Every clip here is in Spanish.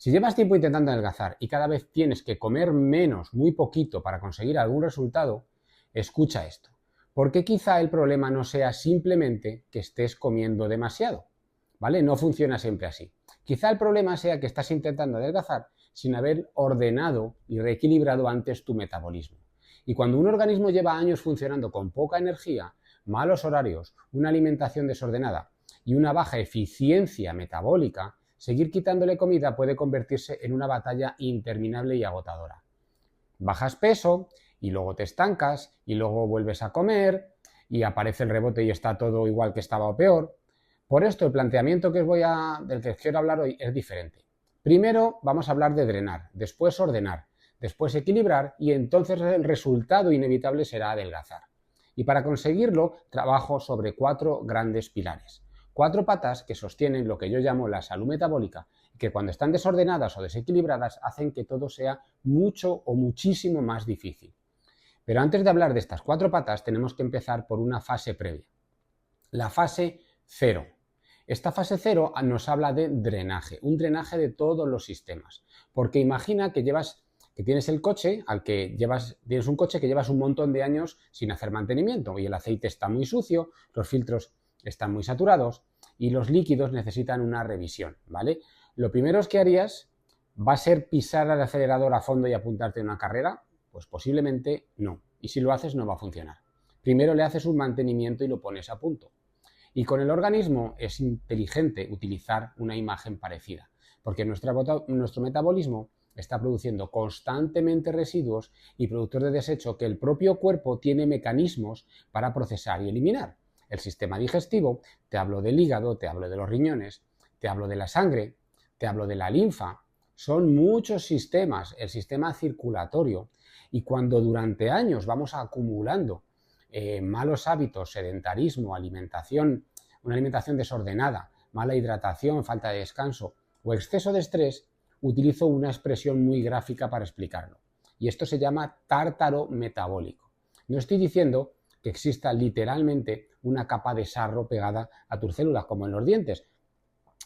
Si llevas tiempo intentando adelgazar y cada vez tienes que comer menos, muy poquito, para conseguir algún resultado, escucha esto. Porque quizá el problema no sea simplemente que estés comiendo demasiado, ¿vale? No funciona siempre así. Quizá el problema sea que estás intentando adelgazar sin haber ordenado y reequilibrado antes tu metabolismo. Y cuando un organismo lleva años funcionando con poca energía, malos horarios, una alimentación desordenada y una baja eficiencia metabólica, seguir quitándole comida puede convertirse en una batalla interminable y agotadora. Bajas peso y luego te estancas y luego vuelves a comer y aparece el rebote y está todo igual que estaba o peor. Por esto el planteamiento del que quiero hablar hoy es diferente. Primero vamos a hablar de drenar, después ordenar, después equilibrar y entonces el resultado inevitable será adelgazar. Y para conseguirlo trabajo sobre 4 grandes pilares. 4 patas que sostienen lo que yo llamo la salud metabólica y que cuando están desordenadas o desequilibradas hacen que todo sea mucho o muchísimo más difícil. Pero antes de hablar de estas 4 patas tenemos que empezar por una fase previa. La fase 0. Esta fase 0 nos habla de drenaje, un drenaje de todos los sistemas. Porque imagina que tienes el coche tienes un coche que llevas un montón de años sin hacer mantenimiento y el aceite está muy sucio, los filtros están muy saturados y los líquidos necesitan una revisión, ¿vale? Lo primero que harías va a ser pisar el acelerador a fondo y apuntarte en una carrera, pues posiblemente no. Y si lo haces no va a funcionar. Primero le haces un mantenimiento y lo pones a punto. Y con el organismo es inteligente utilizar una imagen parecida, porque nuestro metabolismo está produciendo constantemente residuos y productos de desecho que el propio cuerpo tiene mecanismos para procesar y eliminar. El sistema digestivo, te hablo del hígado, te hablo de los riñones, te hablo de la sangre, te hablo de la linfa, son muchos sistemas, el sistema circulatorio, y cuando durante años vamos acumulando malos hábitos, sedentarismo, una alimentación desordenada, mala hidratación, falta de descanso o exceso de estrés, utilizo una expresión muy gráfica para explicarlo. Y esto se llama tártaro metabólico. No estoy diciendo que exista literalmente una capa de sarro pegada a tus células, como en los dientes.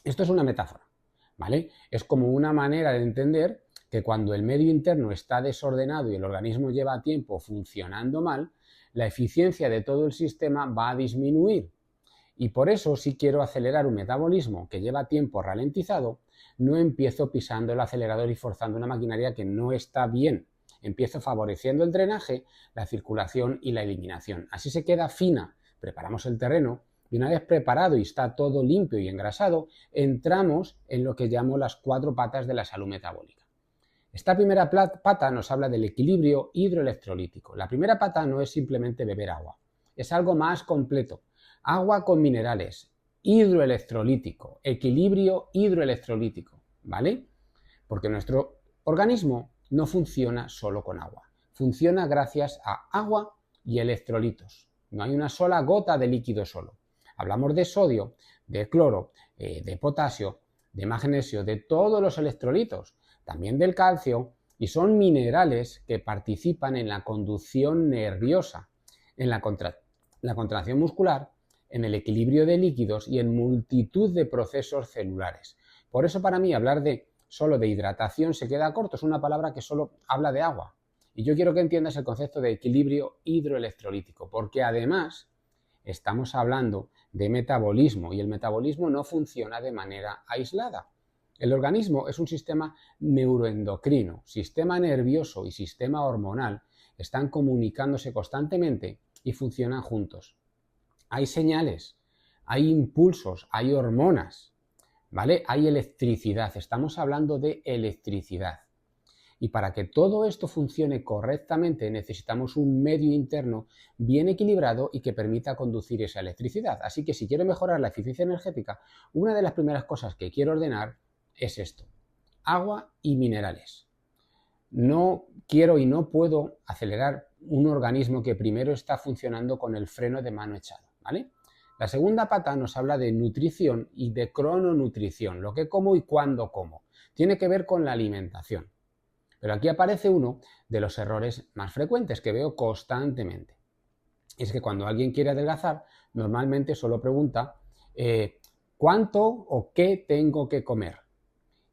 Esto es una metáfora, ¿vale? Es como una manera de entender que cuando el medio interno está desordenado y el organismo lleva tiempo funcionando mal, la eficiencia de todo el sistema va a disminuir. Y por eso, si quiero acelerar un metabolismo que lleva tiempo ralentizado, no empiezo pisando el acelerador y forzando una maquinaria que no está bien. Empiezo favoreciendo el drenaje, la circulación y la eliminación. Así se queda fina. Preparamos el terreno y una vez preparado y está todo limpio y engrasado, entramos en lo que llamo las 4 patas de la salud metabólica. Esta primera pata nos habla del equilibrio hidroelectrolítico. La primera pata no es simplemente beber agua, es algo más completo. Agua con minerales, hidroelectrolítico, equilibrio hidroelectrolítico, ¿vale? Porque nuestro organismo no funciona solo con agua, funciona gracias a agua y electrolitos. No hay una sola gota de líquido solo. Hablamos de sodio, de cloro, de potasio, de magnesio, de todos los electrolitos, también del calcio, y son minerales que participan en la conducción nerviosa, en la contracción muscular, en el equilibrio de líquidos y en multitud de procesos celulares. Por eso para mí hablar solo de hidratación se queda corto, es una palabra que solo habla de agua. Y yo quiero que entiendas el concepto de equilibrio hidroelectrolítico, porque además estamos hablando de metabolismo y el metabolismo no funciona de manera aislada. El organismo es un sistema neuroendocrino, sistema nervioso y sistema hormonal están comunicándose constantemente y funcionan juntos. Hay señales, hay impulsos, hay hormonas, ¿vale? Hay electricidad, estamos hablando de electricidad. Y para que todo esto funcione correctamente necesitamos un medio interno bien equilibrado y que permita conducir esa electricidad. Así que si quiero mejorar la eficiencia energética, una de las primeras cosas que quiero ordenar es esto: agua y minerales. No quiero y no puedo acelerar un organismo que primero está funcionando con el freno de mano echado, ¿vale? La segunda pata nos habla de nutrición y de crononutrición, lo que como y cuándo como. Tiene que ver con la alimentación. Pero aquí aparece uno de los errores más frecuentes que veo constantemente. Es que cuando alguien quiere adelgazar, normalmente solo pregunta ¿cuánto o qué tengo que comer?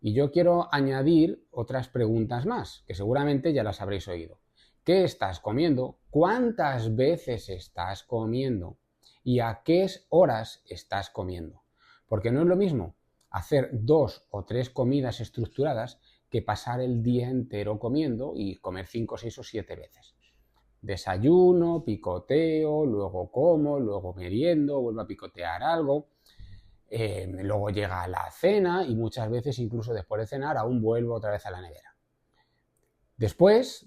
Y yo quiero añadir otras preguntas más, que seguramente ya las habréis oído. ¿Qué estás comiendo? ¿Cuántas veces estás comiendo? ¿Y a qué horas estás comiendo? Porque no es lo mismo hacer 2 o 3 comidas estructuradas que pasar el día entero comiendo y comer 5, 6 o 7 veces. Desayuno, picoteo, luego como, luego meriendo, vuelvo a picotear algo. Luego llega la cena y muchas veces incluso después de cenar aún vuelvo otra vez a la nevera. Después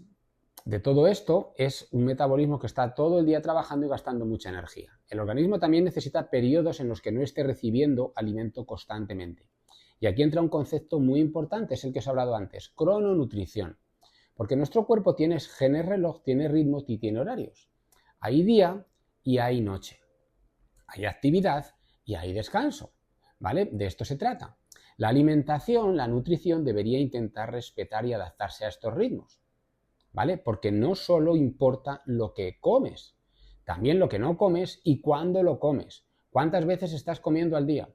de todo esto es un metabolismo que está todo el día trabajando y gastando mucha energía. El organismo también necesita periodos en los que no esté recibiendo alimento constantemente. Y aquí entra un concepto muy importante, es el que os he hablado antes, crononutrición. Porque nuestro cuerpo tiene genes reloj, tiene ritmos y tiene horarios. Hay día y hay noche. Hay actividad y hay descanso. ¿Vale? De esto se trata. La alimentación, la nutrición debería intentar respetar y adaptarse a estos ritmos, ¿vale? Porque no solo importa lo que comes, también lo que no comes y cuándo lo comes, cuántas veces estás comiendo al día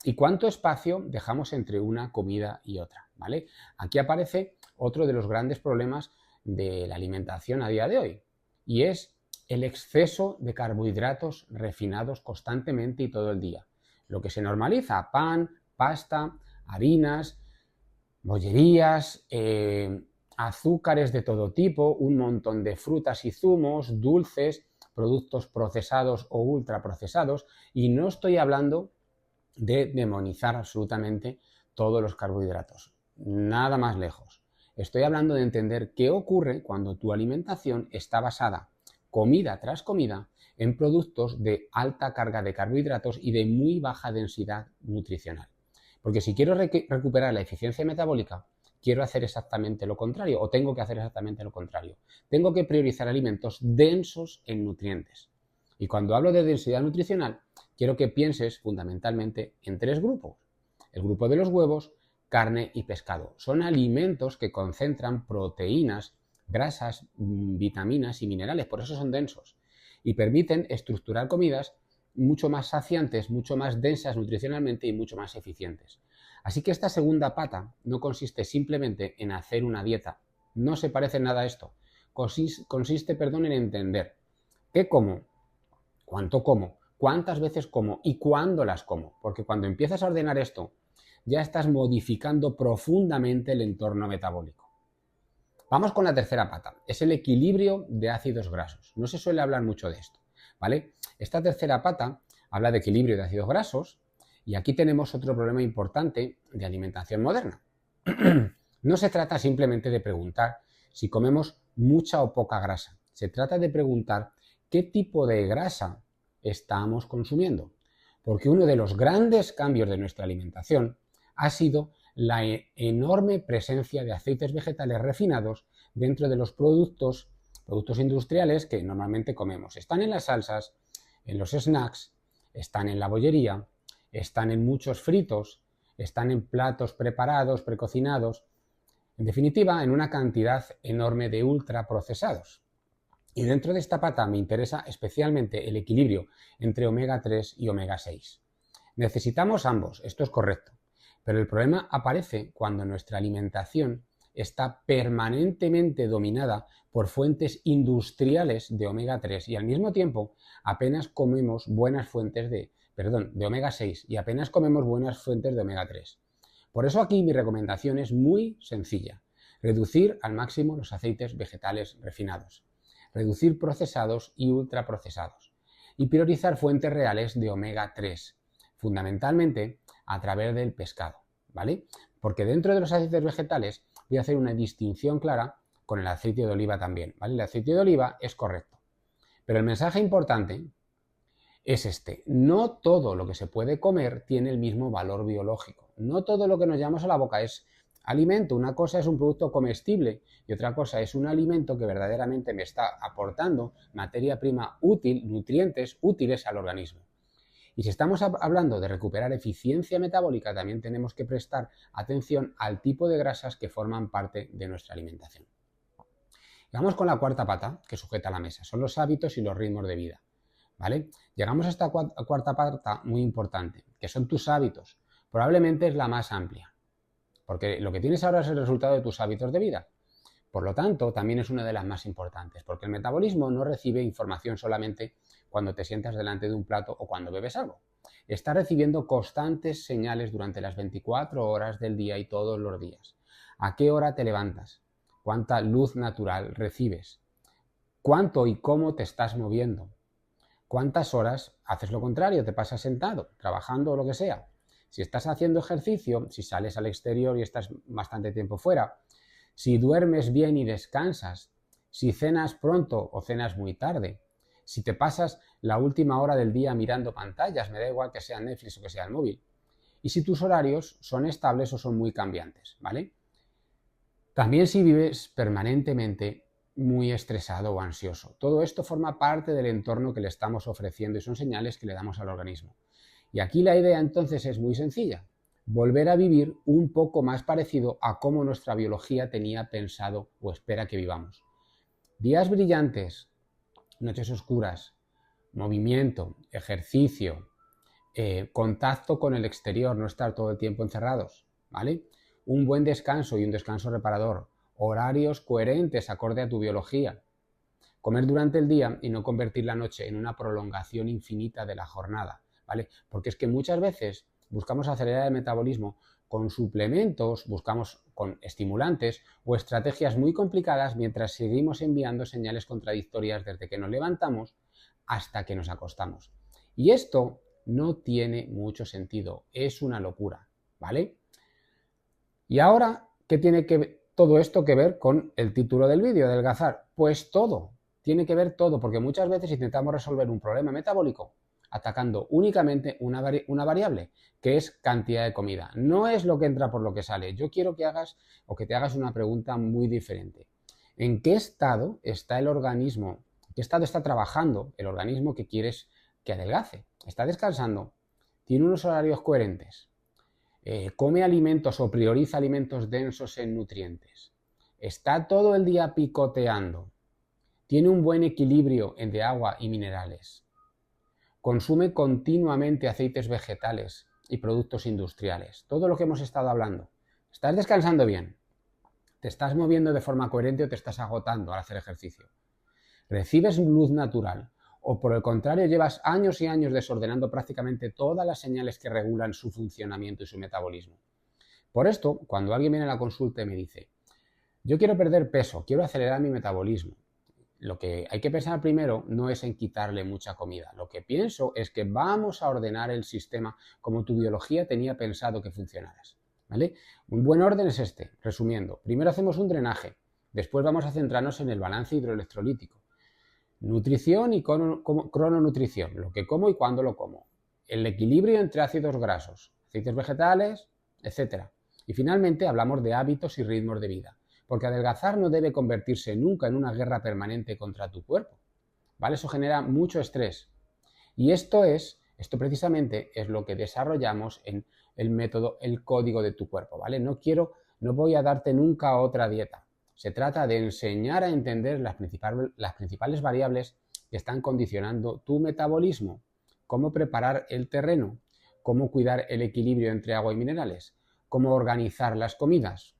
y cuánto espacio dejamos entre una comida y otra, ¿vale? Aquí aparece otro de los grandes problemas de la alimentación a día de hoy y es el exceso de carbohidratos refinados constantemente y todo el día. Lo que se normaliza, pan, pasta, harinas, bollerías, azúcares de todo tipo, un montón de frutas y zumos, dulces, productos procesados o ultraprocesados, y no estoy hablando de demonizar absolutamente todos los carbohidratos, nada más lejos. Estoy hablando de entender qué ocurre cuando tu alimentación está basada, comida tras comida, en productos de alta carga de carbohidratos y de muy baja densidad nutricional. Porque si quiero recuperar la eficiencia metabólica, quiero hacer exactamente lo contrario, o tengo que hacer exactamente lo contrario. Tengo que priorizar alimentos densos en nutrientes. Y cuando hablo de densidad nutricional, quiero que pienses fundamentalmente en 3 grupos. El grupo de los huevos, carne y pescado. Son alimentos que concentran proteínas, grasas, vitaminas y minerales, por eso son densos. Y permiten estructurar comidas mucho más saciantes, mucho más densas nutricionalmente y mucho más eficientes. Así que esta segunda pata no consiste simplemente en hacer una dieta, no se parece en nada a esto, consiste en entender qué como, cuánto como, cuántas veces como y cuándo las como, porque cuando empiezas a ordenar esto, ya estás modificando profundamente el entorno metabólico. Vamos con la tercera pata, es el equilibrio de ácidos grasos. No se suele hablar mucho de esto, ¿vale? Esta tercera pata habla de equilibrio de ácidos grasos y aquí tenemos otro problema importante de alimentación moderna. No se trata simplemente de preguntar si comemos mucha o poca grasa, se trata de preguntar qué tipo de grasa estamos consumiendo, porque uno de los grandes cambios de nuestra alimentación ha sido la enorme presencia de aceites vegetales refinados dentro de los productos industriales que normalmente comemos. Están en las salsas, en los snacks, están en la bollería, están en muchos fritos, están en platos preparados, precocinados, en definitiva, en una cantidad enorme de ultraprocesados. Y dentro de esta pata me interesa especialmente el equilibrio entre omega 3 y omega 6. Necesitamos ambos, esto es correcto. Pero el problema aparece cuando nuestra alimentación está permanentemente dominada por fuentes industriales de omega 3 y al mismo tiempo apenas comemos buenas fuentes de omega 6 y apenas comemos buenas fuentes de omega 3. Por eso aquí mi recomendación es muy sencilla. Reducir al máximo los aceites vegetales refinados. Reducir procesados y ultraprocesados. Y priorizar fuentes reales de omega 3, fundamentalmente a través del pescado, ¿vale? Porque dentro de los aceites vegetales voy a hacer una distinción clara con el aceite de oliva también, ¿vale? El aceite de oliva es correcto, pero el mensaje importante es este: no todo lo que se puede comer tiene el mismo valor biológico, no todo lo que nos llevamos a la boca es alimento. Una cosa es un producto comestible y otra cosa es un alimento que verdaderamente me está aportando materia prima útil, nutrientes útiles al organismo. Y si estamos hablando de recuperar eficiencia metabólica, también tenemos que prestar atención al tipo de grasas que forman parte de nuestra alimentación. Y vamos con la cuarta pata que sujeta la mesa, son los hábitos y los ritmos de vida, ¿vale? Llegamos a esta cuarta pata muy importante, que son tus hábitos. Probablemente es la más amplia, porque lo que tienes ahora es el resultado de tus hábitos de vida. Por lo tanto, también es una de las más importantes, porque el metabolismo no recibe información solamente cuando te sientas delante de un plato o cuando bebes algo. Está recibiendo constantes señales durante las 24 horas del día y todos los días. ¿A qué hora te levantas? ¿Cuánta luz natural recibes? ¿Cuánto y cómo te estás moviendo? ¿Cuántas horas haces lo contrario? ¿Te pasas sentado, trabajando o lo que sea? Si estás haciendo ejercicio, si sales al exterior y estás bastante tiempo fuera, si duermes bien y descansas, si cenas pronto o cenas muy tarde, si te pasas la última hora del día mirando pantallas, me da igual que sea Netflix o que sea el móvil, y si tus horarios son estables o son muy cambiantes, ¿vale? También si vives permanentemente muy estresado o ansioso. Todo esto forma parte del entorno que le estamos ofreciendo y son señales que le damos al organismo. Y aquí la idea entonces es muy sencilla. Volver a vivir un poco más parecido a cómo nuestra biología tenía pensado o espera que vivamos. Días brillantes, noches oscuras, movimiento, ejercicio, contacto con el exterior, no estar todo el tiempo encerrados, ¿vale? Un buen descanso y un descanso reparador, horarios coherentes acorde a tu biología, comer durante el día y no convertir la noche en una prolongación infinita de la jornada, ¿vale? Porque es que muchas veces buscamos acelerar el metabolismo con suplementos, buscamos con estimulantes o estrategias muy complicadas mientras seguimos enviando señales contradictorias desde que nos levantamos hasta que nos acostamos. Y esto no tiene mucho sentido, es una locura, ¿vale? Y ahora, ¿qué tiene todo esto que ver con el título del vídeo, adelgazar? Pues todo, tiene que ver todo, porque muchas veces intentamos resolver un problema metabólico atacando únicamente una variable, que es cantidad de comida. No es lo que entra por lo que sale. Yo quiero que hagas o que te hagas una pregunta muy diferente. ¿En qué estado está el organismo? ¿En qué estado está trabajando el organismo que quieres que adelgace? ¿Está descansando? ¿Tiene unos horarios coherentes? ¿Come alimentos o prioriza alimentos densos en nutrientes? ¿Está todo el día picoteando? ¿Tiene un buen equilibrio entre agua y minerales? ¿Consume continuamente aceites vegetales y productos industriales? Todo lo que hemos estado hablando. ¿Estás descansando bien? ¿Te estás moviendo de forma coherente o te estás agotando al hacer ejercicio? ¿Recibes luz natural? ¿O por el contrario llevas años y años desordenando prácticamente todas las señales que regulan su funcionamiento y su metabolismo? Por esto, cuando alguien viene a la consulta y me dice, yo quiero perder peso, quiero acelerar mi metabolismo, lo que hay que pensar primero no es en quitarle mucha comida. Lo que pienso es que vamos a ordenar el sistema como tu biología tenía pensado que funcionaras, ¿vale? Un buen orden es este, resumiendo. Primero hacemos un drenaje, después vamos a centrarnos en el balance hidroelectrolítico. Nutrición y crononutrición, lo que como y cuándo lo como. El equilibrio entre ácidos grasos, aceites vegetales, etc. Y finalmente hablamos de hábitos y ritmos de vida, porque adelgazar no debe convertirse nunca en una guerra permanente contra tu cuerpo, ¿vale? Eso genera mucho estrés. Y esto precisamente es lo que desarrollamos en el método, el código de tu cuerpo, ¿vale? No voy a darte nunca otra dieta. Se trata de enseñar a entender las principales variables que están condicionando tu metabolismo, cómo preparar el terreno, cómo cuidar el equilibrio entre agua y minerales, cómo organizar las comidas,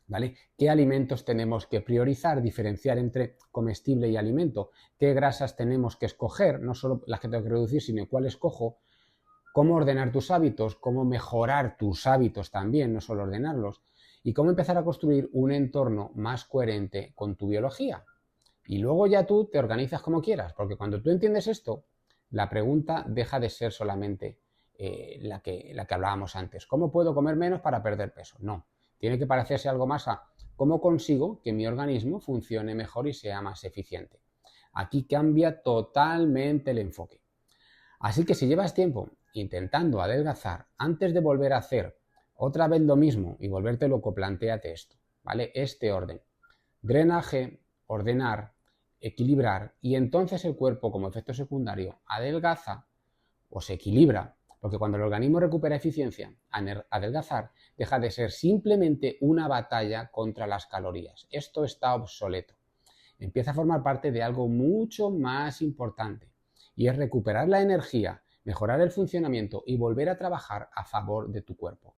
¿vale? ¿Qué alimentos tenemos que priorizar, diferenciar entre comestible y alimento? ¿Qué grasas tenemos que escoger? No solo las que tengo que reducir, sino cuál escojo. ¿Cómo ordenar tus hábitos? ¿Cómo mejorar tus hábitos también, no solo ordenarlos? Y cómo empezar a construir un entorno más coherente con tu biología. Y luego ya tú te organizas como quieras, porque cuando tú entiendes esto, la pregunta deja de ser solamente la que hablábamos antes. ¿Cómo puedo comer menos para perder peso? No, tiene que parecerse algo más a cómo consigo que mi organismo funcione mejor y sea más eficiente. Aquí cambia totalmente el enfoque. Así que si llevas tiempo intentando adelgazar, antes de volver a hacer otra vez lo mismo y volverte loco, plantéate esto, ¿vale? Este orden. Drenaje, ordenar, equilibrar y entonces el cuerpo como efecto secundario adelgaza o se equilibra, porque cuando el organismo recupera eficiencia, adelgazar deja de ser simplemente una batalla contra las calorías. Esto está obsoleto. Empieza a formar parte de algo mucho más importante y es recuperar la energía, mejorar el funcionamiento y volver a trabajar a favor de tu cuerpo.